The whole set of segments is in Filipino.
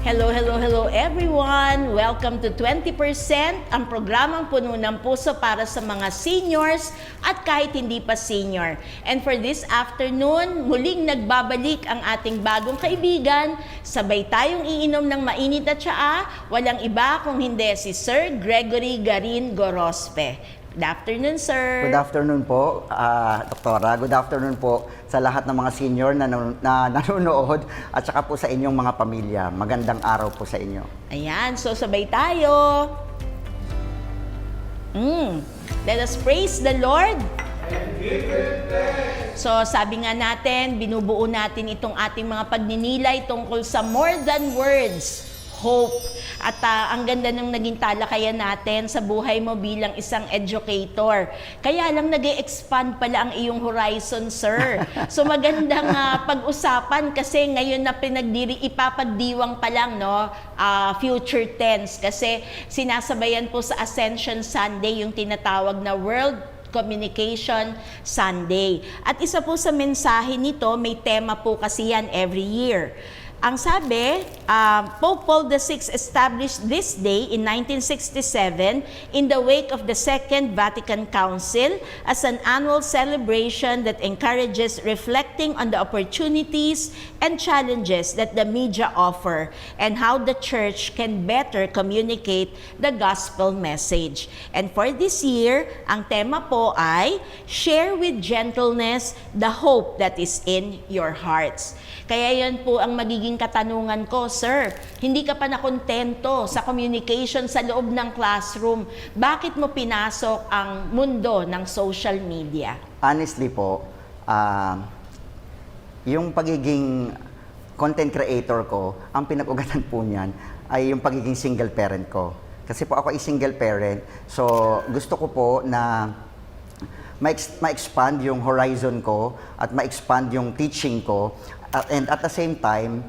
Hello, hello, hello everyone! Welcome to 20%, ang programang puno ng puso para sa mga seniors at kahit hindi pa senior. And for this afternoon, muling nagbabalik ang ating bagong kaibigan. Sabay tayong iinom ng mainit na tsaa, walang iba kung hindi si Sir Gregory Garin Gorospe. Good afternoon, sir. Good afternoon po, Doktora. Good afternoon po sa lahat ng mga senior na nanonood at saka po sa inyong mga pamilya. Magandang araw po sa inyo. Ayan, so sabay tayo. Let us praise the Lord. So sabi nga natin, binubuo natin itong ating mga pagninilay tungkol sa more than words, hope. At ang ganda ng naging talakayan natin sa buhay mo bilang isang educator. Kaya lang nag-e-expand pala ang iyong horizon, sir. So magandang pag-usapan kasi ngayon na ipapagdiwang pa lang, no? Future tense. Kasi sinasabayan po sa Ascension Sunday yung tinatawag na World Communication Sunday. At isa po sa mensahe nito, may tema po kasi yan every year. Ang sabi, Pope Paul VI established this day in 1967 in the wake of the Second Vatican Council as an annual celebration that encourages reflecting on the opportunities and challenges that the media offer and how the Church can better communicate the gospel message. And for this year, ang tema po ay Share with Gentleness the Hope that is in Your Hearts. Kaya yan po ang magiging katanungan ko, sir. Hindi ka pa nakontento sa communication sa loob ng classroom. Bakit mo pinasok ang mundo ng social media? Honestly po, yung pagiging content creator ko, ang pinag-ugatan po niyan ay yung pagiging single parent ko. Kasi po ako ay single parent, so gusto ko po na ma-expand yung horizon ko at ma-expand yung teaching ko. And at the same time,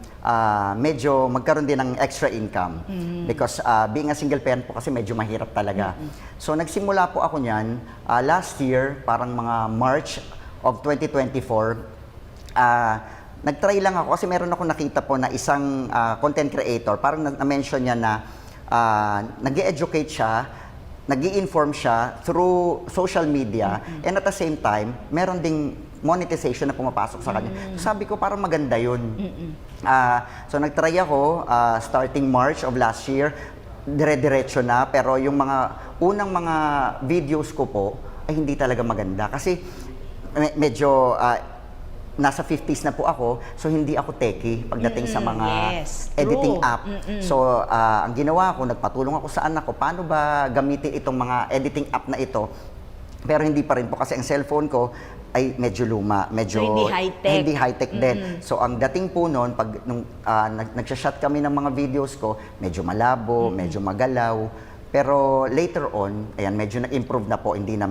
medyo magkaroon din ng extra income. Because being a single parent po kasi medyo mahirap talaga. So nagsimula po ako niyan last year, parang mga March of 2024. Nag-try lang ako kasi meron ako nakita po na isang content creator. Parang na-mention niya na nag-e-educate siya, nag-i-inform siya through social media. And at the same time, meron ding monetization na pumapasok sa kanya. So, sabi ko, parang maganda yun. So, nag-try ako starting March of last year. Dire-diretso na. Pero yung mga unang mga videos ko po ay hindi talaga maganda. Kasi medyo nasa 50s na po ako. So, hindi ako techie pagdating sa mga editing app. So, ang ginawa ko, nagpatulong ako sa anak ko, paano ba gamitin itong mga editing app na ito? Pero hindi pa rin po kasi ang cellphone ko ay medyo luma, medyo hindi high-tech din. So ang dating po noon, pag nagsha-shot kami ng mga videos ko, medyo malabo, medyo magalaw. Pero later on, ayan, medyo nag-improve na po, hindi na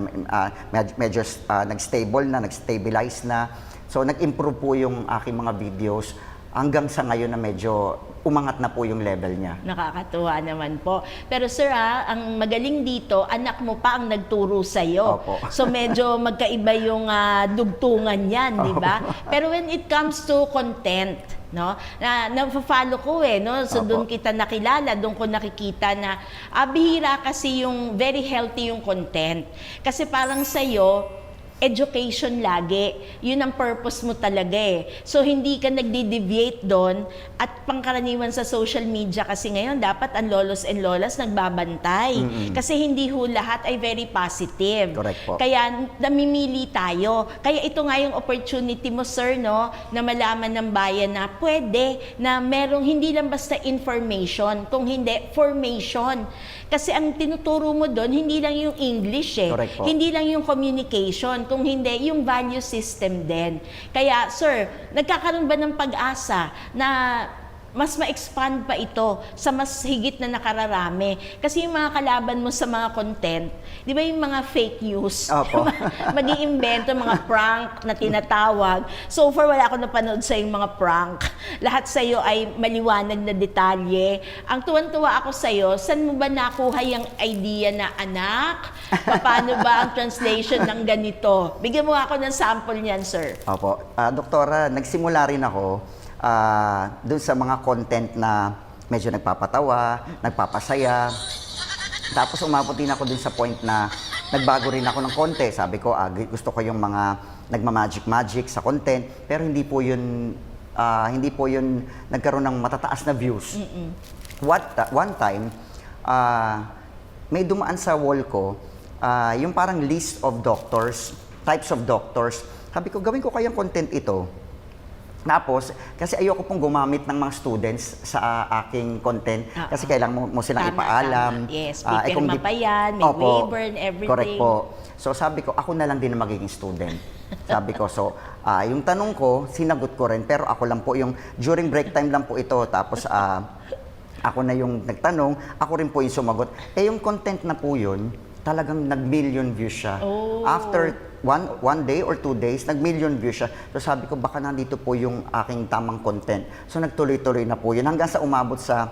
medyo nag-stable na, nag-stabilize na. So nag-improve po yung aking mga videos hanggang sa ngayon na medyo umangat na po yung level niya. Nakakatuwa naman po. Pero sir, ang magaling dito, anak mo pa ang nagturo sa'yo. Opo. So medyo magkaiba yung dugtungan yan, di ba? Pero when it comes to content, no, na-follow ko no? So doon kita nakilala, doon ko nakikita na bihira kasi yung very healthy yung content. Kasi parang sa'yo, education lagi. Yun ang purpose mo talaga So, hindi ka nagdi-deviate doon at pangkaraniwan sa social media kasi ngayon, dapat ang lolos and lolas nagbabantay. Kasi hindi ho lahat ay very positive. Correct po. Kaya namimili tayo. Kaya ito nga yung opportunity mo, sir, no, na malaman ng bayan na pwede na merong hindi lang basta information, kung hindi, formation. Kasi ang tinuturo mo doon, hindi lang yung English Correct po. Hindi lang yung communication, kung hindi, yung value system din. Kaya, sir, nagkakaroon ba ng pag-asa na mas ma-expand pa ito sa mas higit na nakararami? Kasi yung mga kalaban mo sa mga content, di ba yung mga fake news? Opo. Mag-iimbento, mga prank na tinatawag. So far, wala ako napanood sa yung mga prank. Lahat sa iyo ay maliwanag na detalye. Ang tuwan-tuwa ako sa iyo, saan mo ba nakuha yung idea na anak? Paano ba ang translation ng ganito? Bigyan mo ako ng sample niyan, sir. Opo. Doktora, nagsimula rin ako doon sa mga content na medyo nagpapatawa, nagpapasaya. Tapos umabot din ako dun sa point na nagbago rin ako ng konti. Sabi ko, gusto ko yung mga nagma-magic sa content, pero hindi po yun nagkaroon ng matataas na views. One time, may dumaan sa wall ko, yung parang list of doctors, types of doctors. Sabi ko, gawin ko kayang content ito. Tapos, kasi ayoko pong gumamit ng mga students sa aking content kasi kailangan mo silang ipaalam. Tama. Yes, may pirma pa yan, may waiver and everything. Correct po. So sabi ko, ako na lang din ang magiging student. Sabi ko, so yung tanong ko, sinagot ko rin, pero ako lang po yung, during break time lang po ito, tapos ako na yung nagtanong, ako rin po yung sumagot. Yung content na po yun, talagang nag-million views siya. Oh. After one day or 2 days, nag-million views siya. So sabi ko, baka nandito po yung aking tamang content. So nagtuloy-tuloy na po yun. Hanggang sa umabot sa,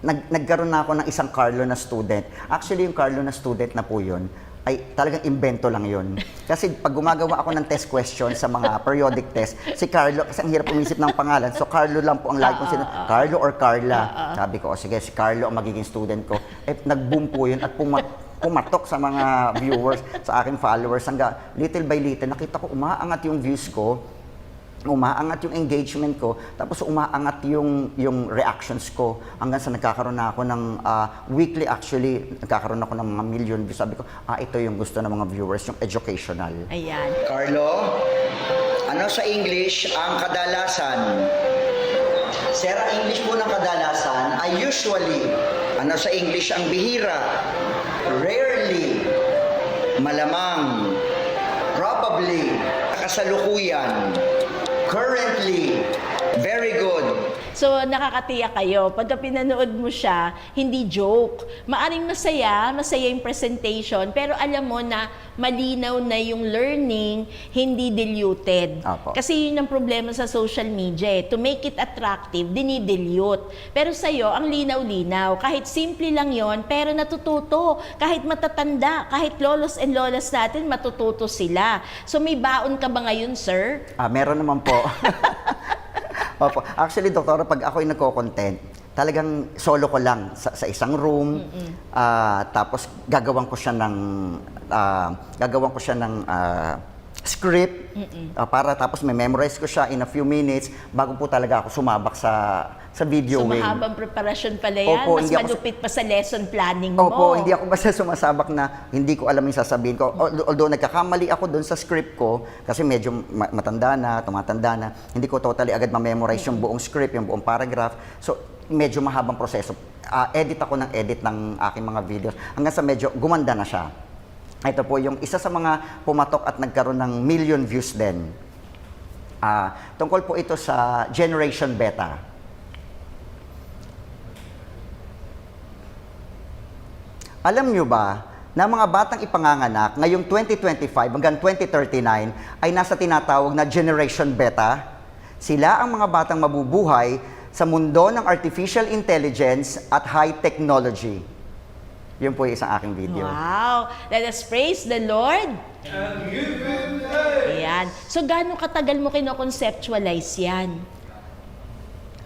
nagkaroon na ako ng isang Carlo na student. Actually, yung Carlo na student na po yun, ay talagang invento lang yun. Kasi pag gumagawa ako ng test question sa mga periodic test, si Carlo, kasi ang hirap umisip ng pangalan, so Carlo lang po ang lagi kong Carlo or Carla. Sabi ko, sige, si Carlo ang magiging student ko. Nag-boom po yun at pumatok sa mga viewers, sa aking followers. Hanggang little by little, nakita ko umaangat yung views ko, umaangat yung engagement ko, tapos umaangat yung reactions ko hanggang sa nagkakaroon na ako ng weekly, actually nagkakaroon ako ng mga million views. Sabi ko, ito yung gusto ng mga viewers, yung educational. Ayan. Carlo, ano sa English ang kadalasan? Sir, ang English po ng kadalasan ay usually. Ano sa English ang bihira? Rarely. Malamang. Probably. Kasalukuyan. Currently. Very good. So, nakakatiyak kayo. Pagka pinanood mo siya, hindi joke. Maaring masaya yung presentation, pero alam mo na malinaw na yung learning, hindi diluted. Apo. Kasi yun ang problema sa social media. To make it attractive, dinidilute. Pero sa'yo, ang linaw-linaw. Kahit simple lang yon, pero natututo. Kahit matatanda, kahit lolos and lolas natin, matututo sila. So, may baon ka ba ngayon, sir? Meron naman po. Opo. Actually, doktora, pag ako'y nagko-content, talagang solo ko lang sa isang room. Tapos gagawan ko siya ng script para tapos may memorize ko siya in a few minutes bago po talaga ako sumabak sa video So, wing. mahabang preparasyon pala yan. Opo, Mas hindi ako- malupit pa sa lesson planning mo. Opo, hindi ako basta sumasabak na hindi ko alam yung sasabihin ko. Although nagkakamali ako doon sa script ko, kasi medyo matanda na, tumatanda na, hindi ko totally agad ma-memorize yung buong script, yung buong paragraph. So, medyo mahabang proseso. Edit ako ng edit ng aking mga videos hanggang sa medyo gumanda na siya. Ito po yung isa sa mga pumatok at nagkaroon ng million views din. Tungkol po ito sa Generation Beta. Alam nyo ba na mga batang ipanganganak ngayong 2025 hanggang 2039 ay nasa tinatawag na Generation Beta? Sila ang mga batang mabubuhay sa mundo ng artificial intelligence at high technology. Yun po yung isang aking video. Wow! Let us praise the Lord. Ayan. So, gaano katagal mo kino-conceptualize yan?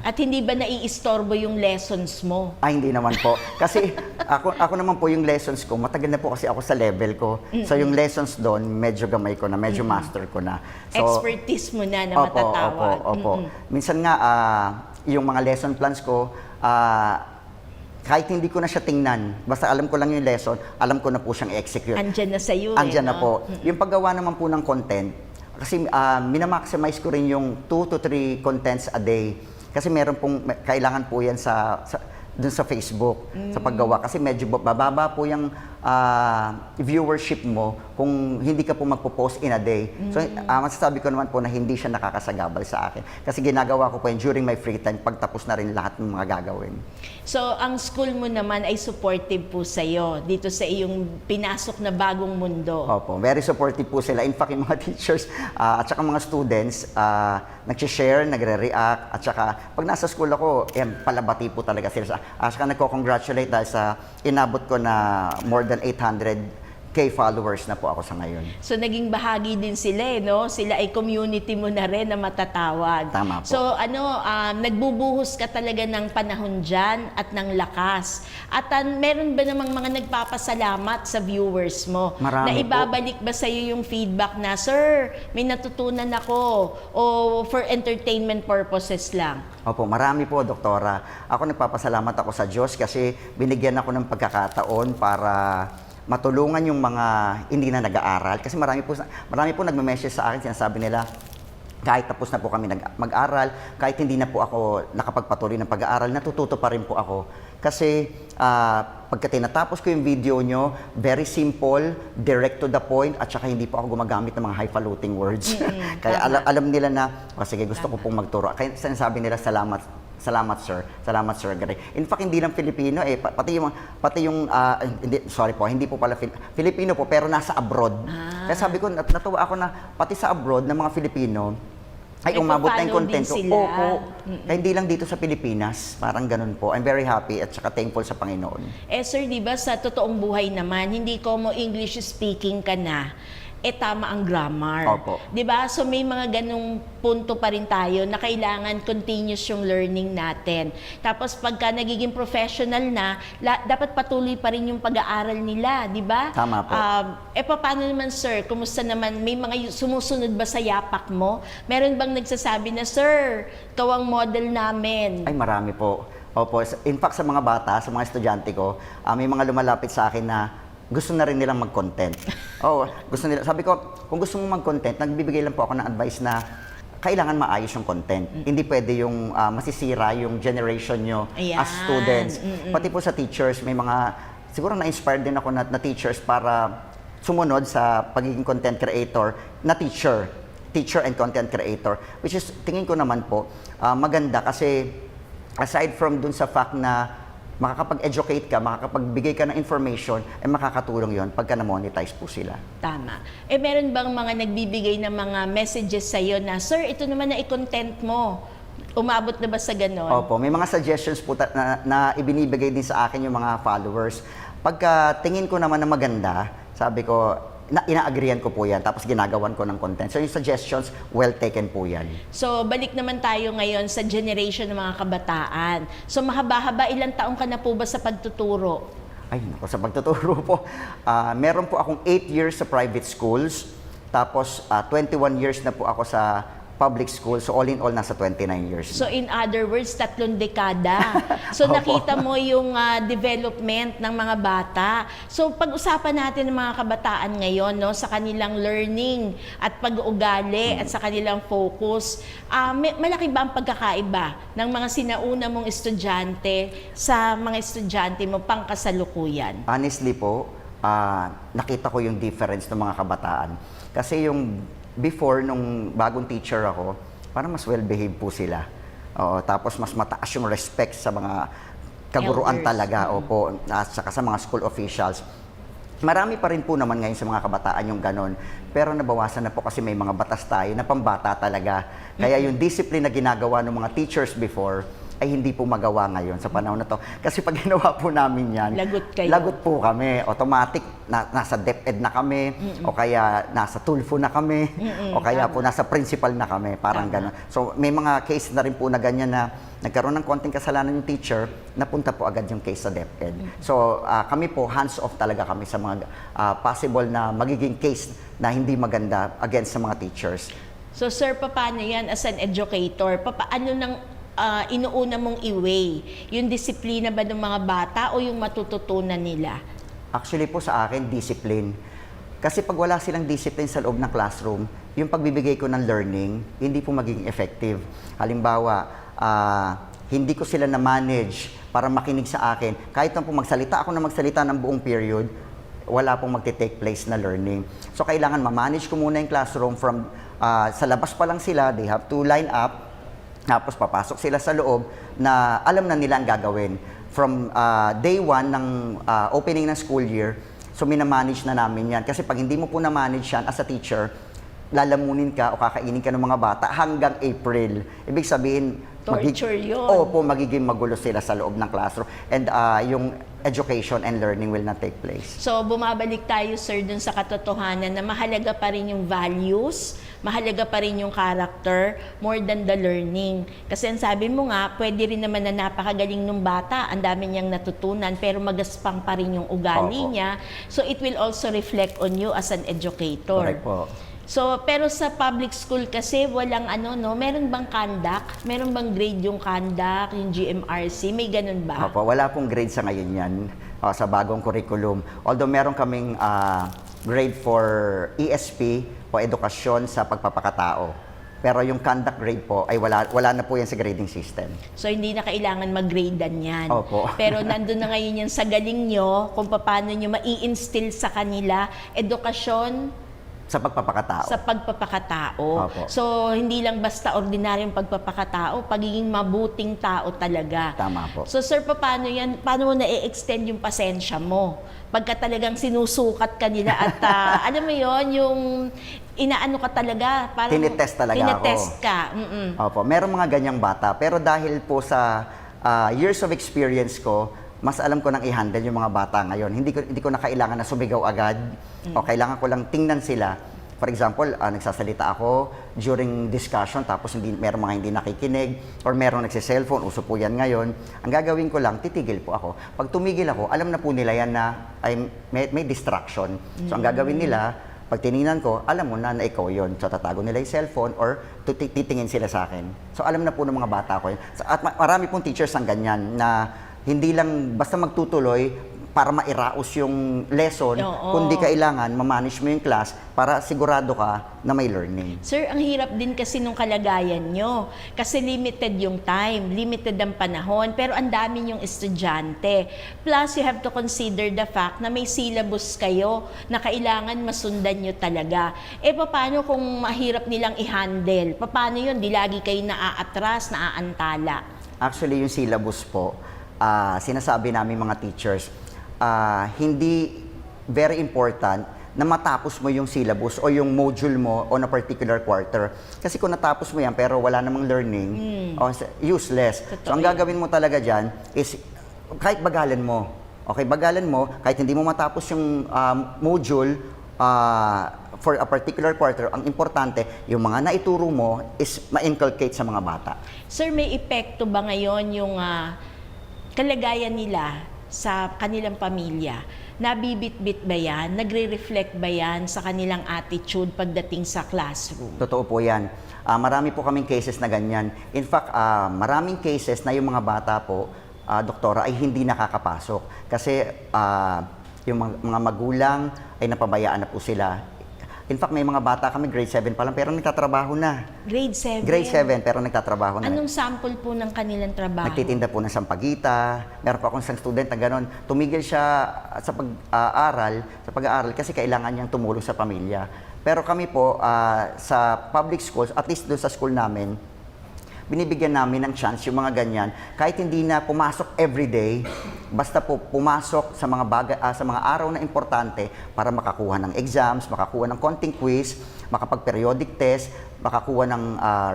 At hindi ba naiistorbo yung lessons mo? Hindi naman po. Kasi ako naman po yung lessons ko, matagal na po kasi ako sa level ko. So yung lessons doon, medyo gamay ko na, medyo master ko na. So, Expertise mo na matatawag. Opo. Minsan nga, yung mga lesson plans ko, kahit hindi ko na siya tingnan, basta alam ko lang yung lesson, alam ko na po siyang i-execute. Andyan na sa'yo. Andyan na po. Yung paggawa naman po ng content, kasi minamaximize ko rin yung 2 to 3 contents a day. Kasi meron pong, kailangan po yan dun sa Facebook, sa paggawa. Kasi medyo bababa po yung viewership mo kung hindi ka po magpo-post in a day. So, masasabi ko naman po na hindi siya nakakasagabal sa akin. Kasi ginagawa ko po yan during my free time, pagtapos na rin lahat ng mga gagawin. So, ang school mo naman ay supportive po sa'yo dito sa iyong pinasok na bagong mundo. Opo, very supportive po sila. In fact, yung mga teachers at saka mga students, nag-share, nagre-react, at saka pag nasa school ako, palabati po talaga sila. At saka nagko-congratulate dahil sa inabot ko na more than 800 K followers na po ako sa ngayon. So naging bahagi din sila, no? Sila ay community mo na rin na matatawag. Tama po. So nagbubuhos ka talaga ng panahon dyan at ng lakas. At meron ba namang mga nagpapasalamat sa viewers mo? Marami na ibabalik ba sa'yo yung feedback na, Sir, may natutunan ako, o for entertainment purposes lang? Opo, marami po, Doktora. Ako nagpapasalamat ako sa Diyos kasi binigyan ako ng pagkakataon para matulungan yung mga hindi na nag-aaral. Kasi marami po nagme-message sa akin, sinasabi nila, kahit tapos na po kami mag-aral, kahit hindi na po ako nakapagpatuloy ng pag-aaral, natututo pa rin po ako. Kasi pagka tinatapos ko yung video nyo, very simple, direct to the point, at saka hindi po ako gumagamit ng mga highfalutin words. Kaya alam nila na, sige, gusto ko pong magturo. Kaya sinasabi nila, salamat sir. Salamat sir. In fact, hindi lang Filipino pati yung hindi po pala Filipino po pero nasa abroad. Kaya sabi ko natuwa ako na pati sa abroad ng mga Filipino ay umabot na yung content ko. Opo. Kaya hindi lang dito sa Pilipinas. Parang ganun po. I'm very happy at saka thankful sa Panginoon. Sir, di ba sa totoong buhay naman, hindi ko mo English speaking ka na, tama ang grammar. Opo. 'Di ba? So may mga ganung punto pa rin tayo na kailangan continuous yung learning natin. Tapos pagka nagiging professional na, dapat patuloy pa rin yung pag-aaral nila, 'di ba? Tama po. Paano naman, sir? Kumusta naman? May mga sumusunod ba sa yapak mo? Meron bang nagsasabi na, Sir, ikaw ang model namin? Ay, marami po. Opo. In fact, sa mga bata, sa mga estudyante ko, may mga lumalapit sa akin na gusto na rin nilang mag-content. Gusto nila. Sabi ko, kung gusto mong mag-content, nagbibigay lang po ako ng advice na kailangan maayos yung content. Hindi pwede yung masisira yung generation nyo as students. Pati po sa teachers, may mga, siguro na-inspired din ako na teachers para sumunod sa pagiging content creator na teacher and content creator. Which is, tingin ko naman po, maganda kasi aside from dun sa fact na makakapag-educate ka, makakapagbigay ka ng information, makakatulong yon pagka na-monetize po sila. Tama. Meron bang mga nagbibigay ng mga messages sa'yo na, Sir, ito naman na i-content mo? Umabot na ba sa ganon? Opo, may mga suggestions po na ibinibigay din sa akin yung mga followers. Pagka tingin ko naman na maganda, sabi ko, ina-agreean ko po yan, tapos ginagawan ko ng content. So yung suggestions, well taken po yan. So balik naman tayo ngayon sa generation ng mga kabataan. So mahaba-haba, ilang taong ka na po ba sa pagtuturo? Ay, naku, sa pagtuturo po. Meron po akong 8 years sa private schools, tapos 21 years na po ako sa public school. So all in all, nasa 29 years. So in other words, 3 dekada. So Opo. nakita mo yung development ng mga bata. So pag-usapan natin ng mga kabataan ngayon, no, sa kanilang learning at pag-uugali at sa kanilang focus. Malaki ba ang pagkakaiba ng mga sinauna mong estudyante sa mga estudyante mo pangkasalukuyan? Honestly po, nakita ko yung difference ng mga kabataan. Kasi yung before, nung bagong teacher ako, parang mas well-behaved po sila. Tapos mas mataas yung respect sa mga kaguruan Elders. talaga, opo, at saka sa mga school officials. Marami pa rin po naman ngayon sa mga kabataan yung ganon. Pero nabawasan na po kasi may mga batas tayo na pambata talaga. Kaya yung discipline na ginagawa ng mga teachers before, ay hindi po magawa ngayon sa panahon na to. Kasi pag ginawa po namin yan, Lagot kayo. lagot po kami. Automatic, nasa DepEd na kami, o kaya nasa Tulfo na kami, o kaya po nasa principal na kami. Parang gano'n. So may mga case na rin po na ganyan na nagkaroon ng konting kasalanan yung teacher, napunta po agad yung case sa DepEd. So kami po, hands off talaga kami sa mga possible na magiging case na hindi maganda against sa mga teachers. So sir, paano yan as an educator? Paano nang inuuna mong i-weigh? Yung disiplina ba ng mga bata o yung matututunan nila? Actually po sa akin, discipline. Kasi pag wala silang discipline sa loob ng classroom, yung pagbibigay ko ng learning, hindi po magiging effective. Halimbawa, hindi ko sila na-manage para makinig sa akin. Kahit na po magsalita ako na magsalita ng buong period, wala pong magte-take place na learning. So kailangan ma-manage ko muna yung classroom from sa labas pa lang sila, they have to line up. Tapos papasok sila sa loob na alam na nila ang gagawin. From day 1 ng opening ng school year, so minamanage na namin yan. Kasi pag hindi mo po na-manage yan as a teacher, lalamunin ka o kakainin ka ng mga bata hanggang April. Ibig sabihin, Torture yun. Opo, magiging magulo sila sa loob ng classroom. And yung education and learning will not take place. So, bumabalik tayo, sir, dun sa katotohanan na mahalaga pa rin yung values, mahalaga pa rin yung character, more than the learning. Kasi ang sabi mo nga, pwede rin naman na napakagaling nung bata, ang dami niyang natutunan, pero magaspang pa rin yung ugali Opo. niya. So, it will also reflect on you as an educator. Correct po. So, pero sa public school kasi walang meron bang conduct? Meron bang grade yung conduct, yung GMRC? May ganun ba? Opo, wala pong grade sa ngayon yan sa bagong curriculum. Although meron kaming grade for ESP o edukasyon sa pagpapakatao. Pero yung conduct grade po ay wala na po yan sa grading system. So, hindi na kailangan mag-gradean yan. Opo. Pero nandun na ngayon yan sa galing nyo kung paano nyo mai-instill sa kanila edukasyon Sa pagpapakatao. sa pagpapakatao. Opo. So, hindi lang basta ordinaryong pagpapakatao, pagiging mabuting tao talaga. Tama po. So, sir, paano yan? Paano mo na-extend yung pasensya mo? Pagka talagang sinusukat ka nila at alam mo yon yung inaano ka talaga. Parang, Tinitest talaga tinitest ako. ka. Opo, meron mga ganyang bata. Pero dahil po sa years of experience ko, mas alam ko nang i-handle yung mga bata ngayon. Hindi ko na kailangan na sumigaw agad o kailangan ko lang tingnan sila. For example, nagsasalita ako during discussion tapos meron mga hindi nakikinig or meron nagsi-cellphone, uso po yan ngayon. Ang gagawin ko lang, titigil po ako. Pag tumigil ako, alam na po nila yan na may distraction. So ang gagawin nila, pag tinignan ko, alam mo na ikaw yon. So tatago nila yung cellphone or titingin sila sa akin. So alam na po ng mga bata ko yun. At marami pong teachers ang ganyan na hindi lang basta magtutuloy para mairaos yung lesson, Oo. kundi kailangan ma-manage mo yung class para sigurado ka na may learning. Sir, ang hirap din kasi nung kalagayan nyo. Kasi limited yung time, limited ang panahon, pero ang dami yung estudyante. Plus, you have to consider the fact na may syllabus kayo na kailangan masundan nyo talaga. Paano kung mahirap nilang i-handle? Paano yun? Di lagi kayo naaatras, naaantala? Actually, yung syllabus po, sinasabi namin mga teachers, hindi very important na matapos mo yung syllabus o yung module mo on a particular quarter. Kasi kung natapos mo yan pero wala namang learning, useless. Totoo So ang gagawin mo talaga dyan is kahit bagalan mo. Okay, bagalan mo, kahit hindi mo matapos yung module for a particular quarter, ang importante, yung mga naituro mo is ma-inculcate sa mga bata. Sir, may epekto ba ngayon yung kalagayan nila sa kanilang pamilya? Nabibitbit ba yan? Nagre-reflect ba yan sa kanilang attitude pagdating sa classroom? Totoo po yan. Marami po kaming cases na ganyan. In fact, maraming cases na yung mga bata po, doktora, ay hindi nakakapasok. Kasi yung mga magulang ay napabayaan na po sila. In fact, may mga bata kami, grade 7 pa lang, pero nagtatrabaho na. Grade 7? Grade 7, pero nagtatrabaho na. Anong sample po ng kanilang trabaho? Nagtitinda po ng sampagita. Meron pa akong isang student na gano'n. Tumigil siya sa pag-aaral kasi kailangan niyang tumulong sa pamilya. Pero kami po, sa public schools, at least doon sa school namin, binibigyan namin ng chance yung mga ganyan. Kahit hindi na pumasok everyday, basta po pumasok sa mga araw na importante para makakuha ng exams, makakuha ng konting quiz, makapag-periodic test, makakuha ng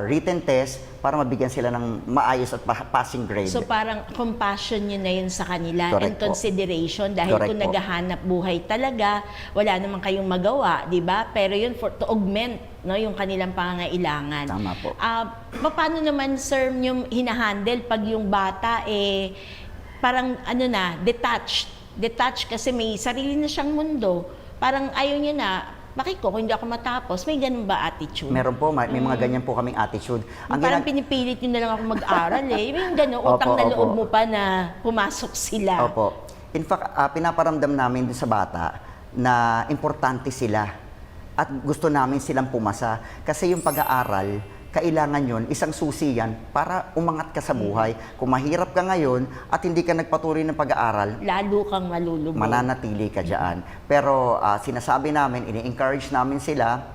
written test para mabigyan sila ng maayos at passing grade. So parang compassion yun na yun sa kanila. Correct and po. consideration dahil Correct kung po. naghahanap buhay talaga, wala naman kayong magawa, di ba? Pero yun to augment yung kanilang pangangailangan. Tama po. Paano naman, sir, yung hinahandle pag yung bata parang detached. Detached kasi may sarili na siyang mundo. Parang ayaw niya na, bakit kung hindi ako matapos? May ganun ba attitude? Meron po, may mga ganyan po kaming attitude. Parang pinipilit nyo na lang ako mag-aral Yung gano'n, utang na Opo. loob mo pa na pumasok sila. Opo. In fact, pinaparamdam namin dun sa bata na importante sila at gusto namin silang pumasa. Kasi yung pag-aaral, kailangan yun, isang susi yan para umangat ka sa buhay. Kung mahirap ka ngayon at hindi ka nagpatuloy ng pag-aaral, Lalo kang malulubog. mananatili ka dyan. Pero sinasabi namin, ini-encourage namin sila,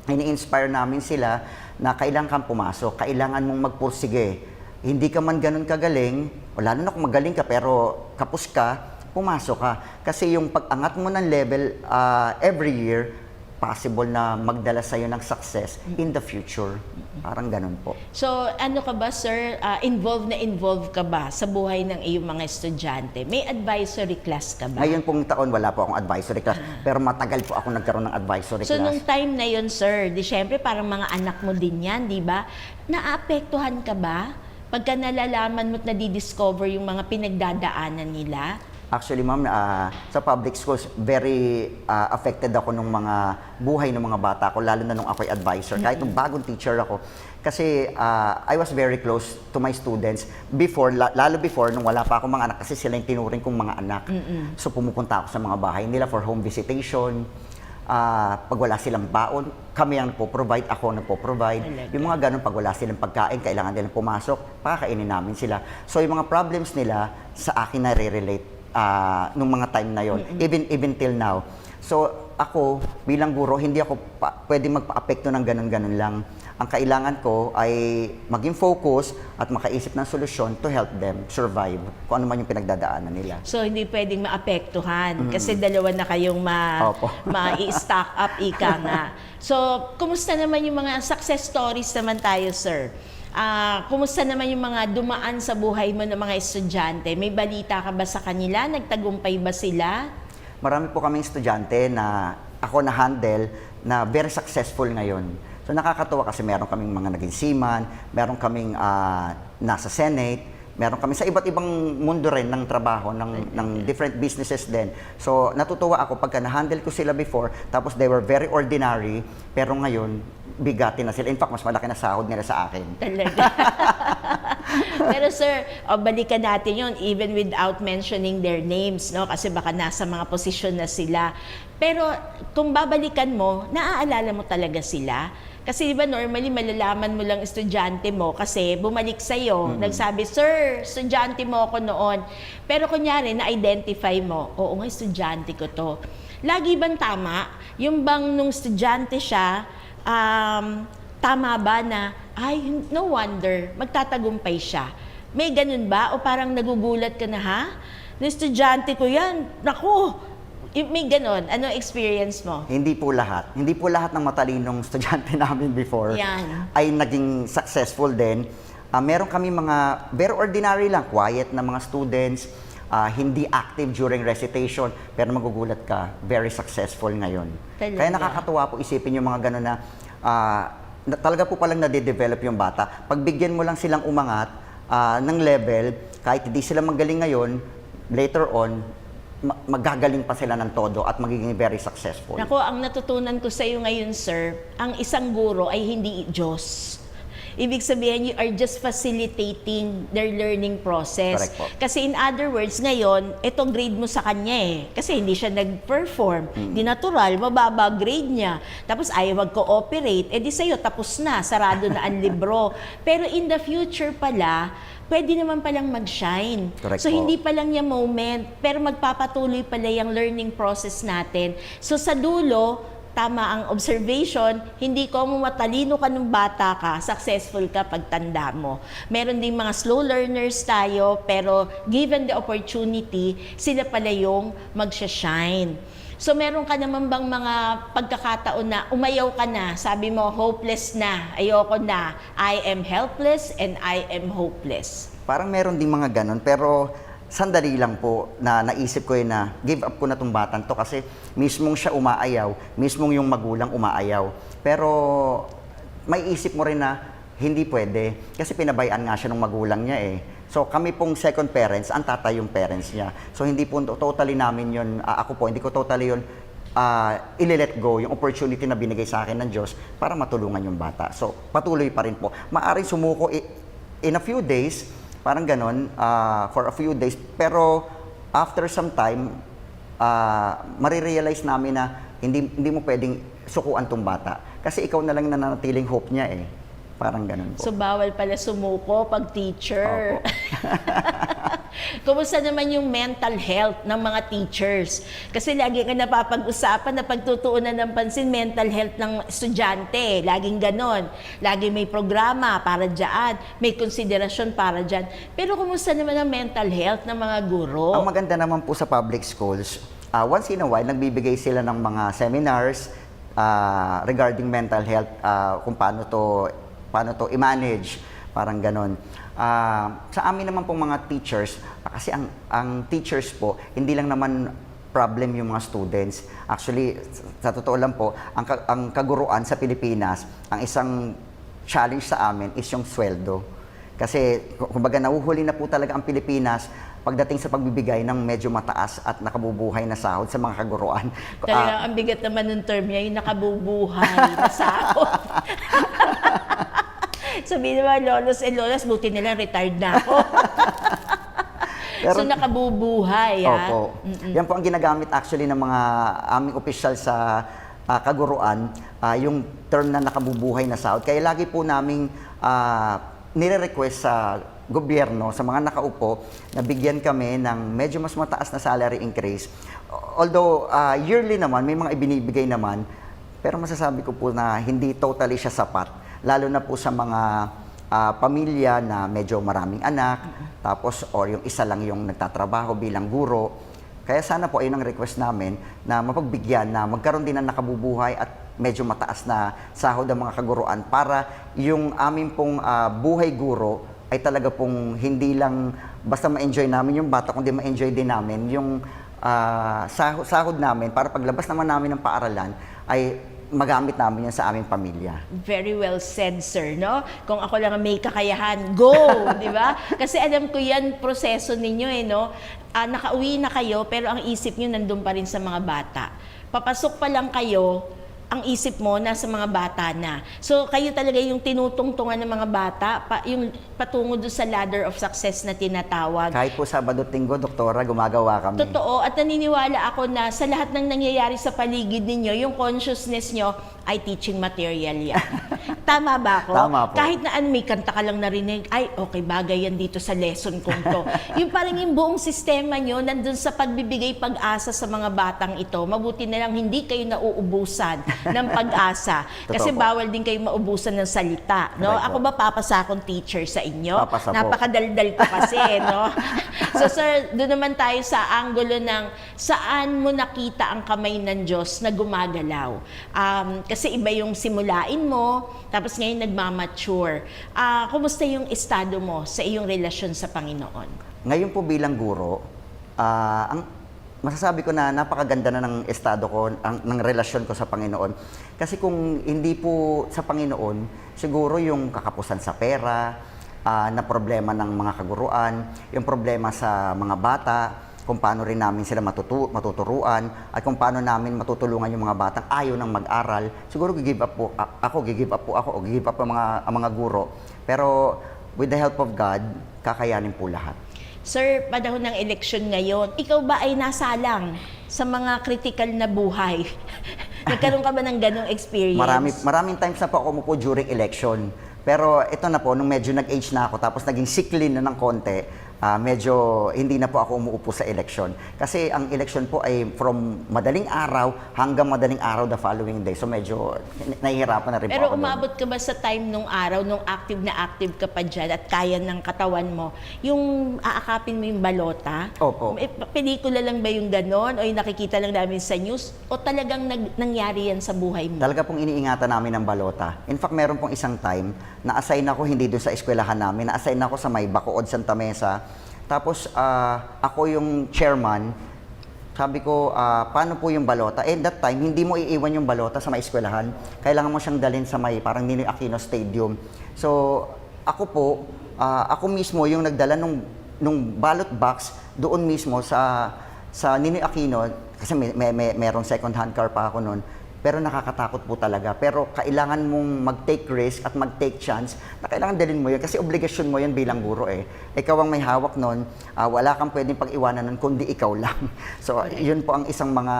ini-inspire namin sila na kailangan kang pumasok, kailangan mong magpursige. Hindi ka man ganun kagaling, o lalo na kung magaling ka pero kapos ka, pumasok ka. Kasi yung pag-angat mo ng level every year, possible na magdala sa'yo ng success in the future. Parang ganun po. So, ano ka ba, sir? Involved ka ba sa buhay ng iyong mga estudyante? May advisory class ka ba? Ngayon pong taon, wala po akong advisory class. Pero matagal po ako nagkaroon ng advisory So, class. nung time na yun, sir, di syempre parang mga anak mo din yan, di ba? Naapektuhan ka ba? Pagka nalalaman mo't nadidiscover yung mga pinagdadaanan nila? Actually, ma'am, sa public schools, very affected ako nung mga buhay ng mga bata ko, lalo na nung ako'y advisor. Kahit nung bagong teacher ako. Kasi I was very close to my students before, lalo before, nung wala pa akong mga anak, kasi sila yung tinuring kong mga anak. So pumupunta ako sa mga bahay nila for home visitation. Pag wala silang baon, kami ang nagpo-provide, ako nagpo-provide. Talaga. Yung mga ganun, pag wala silang pagkain, kailangan nilang pumasok, pakakainin namin sila. So yung mga problems nila, sa akin na-relate nung mga time na yon, even till now. So ako bilang guro, hindi ako pwede magpa-apekto ng ganun-ganun lang. Ang kailangan ko ay maging focus at makaisip ng solusyon to help them survive kung ano man yung pinagdadaanan nila. So, hindi pwedeng maapektuhan kasi dalawa na kayong Opo. ma-i-stack up, ika nga. So, kumusta naman yung mga success stories naman tayo, sir? Kumusta naman yung mga dumaan sa buhay mo ng mga estudyante? May balita ka ba sa kanila? Nagtagumpay ba sila? Marami po kaming estudyante na ako na-handle na very successful ngayon. So nakakatuwa kasi meron kaming mga naging seaman, meron kaming nasa Senate, meron kami sa iba't ibang mundo rin ng trabaho, ng different businesses din. So natutuwa ako pagka na-handle ko sila before, tapos they were very ordinary, pero ngayon, bigatin na sila. In fact, mas malaki na sahod nila sa akin. Talaga. Pero sir, balikan natin yon even without mentioning their names, no? Kasi baka nasa mga posisyon na sila. Pero kung babalikan mo, naaalala mo talaga sila? Kasi di ba normally malalaman mo lang estudyante mo kasi bumalik sa'yo, nagsabi, sir, estudyante mo ako noon. Pero kunyari, na-identify mo, oo nga, estudyante ko to. Lagi bang tama? Yung bang nung estudyante siya, tama ba na, ay, no wonder, magtatagumpay siya. May ganun ba? O parang nagugulat ka na, ha? Na estudyante ko yan, naku, may ganun. Ano experience mo? Hindi po lahat. Hindi po lahat ng matalinong estudyante namin before Yan. ay naging successful din. Meron kami mga very ordinary lang, quiet na mga students, hindi active during recitation, pero magugulat ka, very successful ngayon. Talaga? Kaya nakakatuwa po isipin yung mga gano'n na talaga po palang nade-develop yung bata. Pagbigyan mo lang silang umangat ng level, kahit hindi sila magaling ngayon, later on, magagaling pa sila ng todo at magiging very successful. Nako, ang natutunan ko sa iyo ngayon, sir, ang isang guro ay hindi Diyos. Ibig sabihin, you are just facilitating their learning process. Correct po. Kasi in other words, ngayon, ito grade mo sa kanya eh. Kasi hindi siya nag-perform. Di natural, mababa grade niya. Tapos ayaw mag-cooperate. Eh di sa'yo, tapos na, sarado na ang libro. Pero in the future pala, pwede naman palang mag-shine. Correct So, po. hindi pa lang niya moment, pero magpapatuloy pala yung learning process natin. So, sa dulo, tama ang observation, hindi ko matalino ka nung bata ka, successful ka pagtanda mo. Meron ding mga slow learners tayo, pero given the opportunity, sila pala yung magsha-shine. So meron ka naman bang mga pagkakataon na umayaw ka na, sabi mo hopeless na, ayoko na, I am helpless and I am hopeless. Parang meron ding mga ganon, pero sandali lang po na naisip ko yun na give up ko na tong batang to kasi mismong siya umaayaw, mismong yung magulang umaayaw. Pero may isip mo rin na hindi pwede kasi pinabayaan nga siya ng magulang niya eh. So kami pong second parents, ang tatay yung parents niya. So hindi po totally namin yun, ako po, hindi ko totally yun i-let go yung opportunity na binigay sa akin ng Diyos para matulungan yung bata. So patuloy pa rin po. Maaring sumuko in a few days, parang ganon, for a few days. Pero after some time, marirealize namin na hindi mo pwedeng sukuan tong bata. Kasi ikaw na lang nananatiling hope niya eh. Parang ganon po. So bawal pala sumuko pag teacher. Opo. Kumusta naman yung mental health ng mga teachers? Kasi lagi ka napapag-usapan na pagtutuunan ng pansin mental health ng estudyante. Laging ganon. Lagi may programa para dyan. May konsiderasyon para dyan. Pero kumusta naman ang mental health ng mga guro? Ang maganda naman po sa public schools, once in a while, nagbibigay sila ng mga seminars, regarding mental health, kung paano to i-manage, parang ganon. Sa amin naman pong mga teachers, kasi ang teachers po, hindi lang naman problem yung mga students. Actually, sa totoo lang po, ang kaguruan sa Pilipinas, ang isang challenge sa amin is yung sweldo. Kasi, kumbaga, nahuhuli na po talaga ang Pilipinas pagdating sa pagbibigay ng medyo mataas at nakabubuhay na sahod sa mga kaguruan. Talagang ang bigat naman ng term niya, yung nakabubuhay na sahod. Sabihin naman, lolos and lolas, buti nilang retired na ako. So, nakabubuhay, ha? Opo. Yan po ang ginagamit actually ng mga aming opisyal sa kaguruan, yung term na nakabubuhay na sahod. Kaya lagi po naming nire-request sa gobyerno, sa mga nakaupo, na bigyan kami ng medyo mas mataas na salary increase. Although yearly naman, may mga ibinibigay naman, pero masasabi ko po na hindi totally siya sapat. Lalo na po sa mga pamilya na medyo maraming anak, tapos or yung isa lang yung nagtatrabaho bilang guro. Kaya sana po ayun ang request namin na mapagbigyan na magkaroon din ng nakabubuhay at medyo mataas na sahod ng mga kaguruan para yung aming pong buhay guro ay talaga pong hindi lang basta ma-enjoy namin yung bata, kundi ma-enjoy din namin yung sahod namin para paglabas naman namin ng paaralan ay magamit namin yan sa aming pamilya. Very well said, sir, no? Kung ako lang ang may kakayahan, go! Di ba? Kasi alam ko yan, proseso ninyo, no? Nakauwi na kayo, pero ang isip nyo nandun pa rin sa mga bata. Papasok pa lang kayo, ang isip mo nasa mga bata na. So, kayo talaga yung tinutungtungan ng mga bata, yung patungo doon sa ladder of success na tinatawag. Kahit po Sabado at Linggo, Doktora, gumagawa kami. Totoo, at naniniwala ako na sa lahat ng nangyayari sa paligid ninyo, yung consciousness nyo ay teaching material yan. Tama ba ako? Tama po. Kahit na may kanta ka lang narinig, ay, okay, bagay yan dito sa lesson kong to. Yung parang yung buong sistema nyo, nandun sa pagbibigay pag-asa sa mga batang ito, mabuti na lang hindi kayo nauubusan ng pag-asa. Kasi Totoo po. bawal din kayo maubusan ng salita. No? Right Ako po. ba papasa akong teacher sa inyo? Papasa po. Napakadaldal ko kasi, no? So sir, doon naman tayo sa anggulo ng saan mo nakita ang kamay ng Diyos na gumagalaw. Kasi iba yung simulain mo, tapos ngayon nagmamature. Kumusta yung estado mo sa iyong relasyon sa Panginoon? Ngayon po bilang guro, masasabi ko na napakaganda na ng estado ko, ng relasyon ko sa Panginoon. Kasi kung hindi po sa Panginoon, siguro yung kakapusan sa pera, na problema ng mga kaguruan, yung problema sa mga bata, kung paano rin namin sila matuturuan, at kung paano namin matutulungan yung mga batang ayaw nang mag-aral, siguro gigib up po ako, o gigib up ang mga guro. Pero with the help of God, kakayanin po lahat. Sir, panahon ng eleksyon ngayon, ikaw ba ay nasalang sa mga critical na buhay? Nagkaroon ka ba ng ganong experience? Maraming times na po ako umupo during election. Pero ito na po, nung medyo nag-age na ako, tapos naging sickly na ng konti, medyo hindi na po ako umuupo sa election. Kasi ang election po ay from madaling araw hanggang madaling araw the following day. So medyo nahihirapan na rin Pero po ako. umabot ka ba sa time nung araw, nung active ka pa dyan at kaya ng katawan mo, yung aakapin mo yung balota? Opo. Pelikula lang ba yung ganon? O yung nakikita lang namin sa news? O talagang nangyari yan sa buhay mo? Talaga pong iniingatan namin ng balota. In fact, meron pong isang time, na-assign ako hindi doon sa eskwelahan namin, na-assign ako sa may Bacood, Santa Mesa. Tapos ako yung chairman, sabi ko, paano po yung balota? That time, hindi mo iiwan yung balota sa may eskwelahan. Kailangan mo siyang dalhin sa may parang Ninoy Aquino Stadium. So, ako mismo yung nagdala nung ballot box doon mismo sa Ninoy Aquino, kasi merong second hand car pa ako noon. Pero nakakatakot po talaga. Pero kailangan mong mag-take risk at mag-take chance na kailangan dalhin mo yun kasi obligasyon mo yun bilang guro eh. Ikaw ang may hawak nun, wala kang pwedeng pag-iwanan nun kundi ikaw lang. So yun po ang isang mga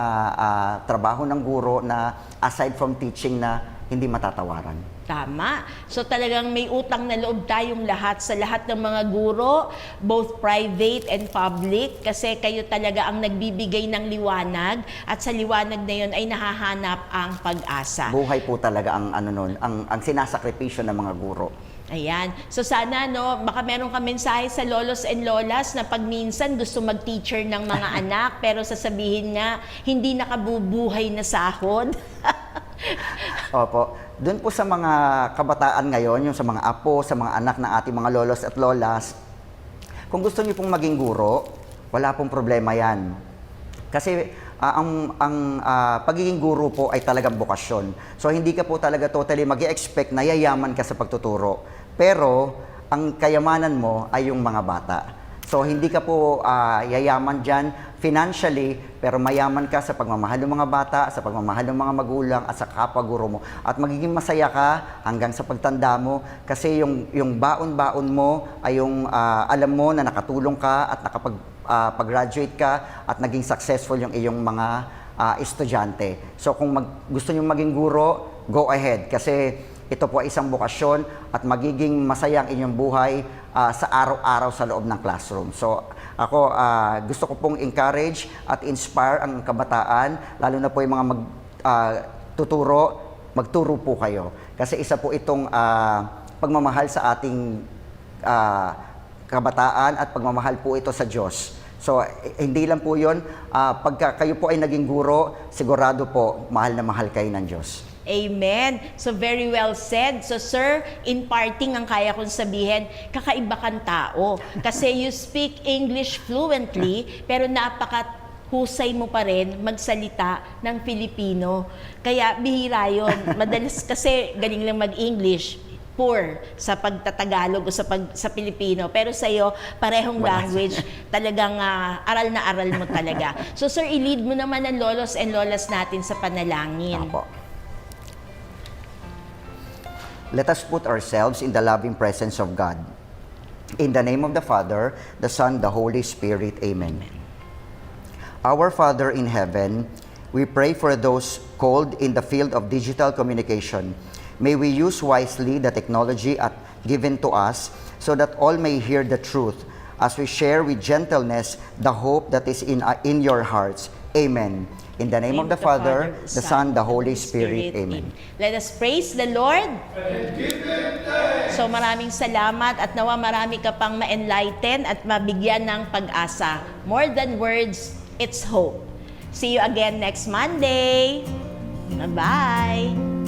trabaho ng guro na aside from teaching na hindi matatawaran. Tama. So talagang may utang na loob tayong lahat sa lahat ng mga guro, both private and public, kasi kayo talaga ang nagbibigay ng liwanag at sa liwanag na yun ay nahahanap ang pag-asa. Buhay po talaga ang ang sinasakripisyo ng mga guro. Ayan. So sana, no, baka meron ka mensahe sa lolos and lolas na pag minsan gusto mag-teacher ng mga anak pero sasabihin nga, hindi nakabubuhay na sahod. Opo. Doon po sa mga kabataan ngayon, yung sa mga apo, sa mga anak ng ating mga lolos at lolas, kung gusto niyo pong maging guro, wala pong problema yan. Kasi ang pagiging guro po ay talagang bokasyon. So hindi ka po talaga totally mag-expect na yayaman ka sa pagtuturo. Pero ang kayamanan mo ay yung mga bata. So hindi ka po yayaman dyan financially, pero mayaman ka sa pagmamahal ng mga bata, sa pagmamahal ng mga magulang at sa kapwa-guro mo. At magiging masaya ka hanggang sa pagtanda mo kasi yung baon-baon mo ay yung alam mo na nakatulong ka at pag-graduate ka at naging successful yung iyong mga estudyante. So kung gusto niyo maging guro, go ahead kasi ito po ay isang bokasyon at magiging masaya ang inyong buhay sa araw-araw sa loob ng classroom. So ako gusto ko pong encourage at inspire ang kabataan, lalo na po yung mga magturo po kayo. Kasi isa po itong pagmamahal sa ating kabataan at pagmamahal po ito sa Diyos. So, hindi lang po yun. Pagka kayo po ay naging guro, sigurado po, mahal na mahal kayo ng Diyos. Amen. So very well said. So sir, in parting ang kaya kong sabihin, kakaiba kang tao. Kasi you speak English fluently, pero napakahusay mo pa rin magsalita ng Filipino. Kaya bihira yun. Madalas kasi galing lang mag-English, poor sa pagtatagalog o sa Pilipino. Pero sa'yo, parehong language, talagang aral na aral mo talaga. So sir, i-lead mo naman ang lolos and lolas natin sa panalangin. Apo. Let us put ourselves in the loving presence of God. In the name of the Father, the Son, the Holy Spirit. Amen. Our Father in heaven, we pray for those called in the field of digital communication. May we use wisely the technology given to us so that all may hear the truth as we share with gentleness the hope that is in your hearts. Amen. In the name of the Father, the Son, the Holy Spirit. Amen. Let us praise the Lord. So maraming salamat at nawa marami ka pang ma-enlighten at mabigyan ng pag-asa. More than words, it's hope. See you again next Monday. Bye-bye.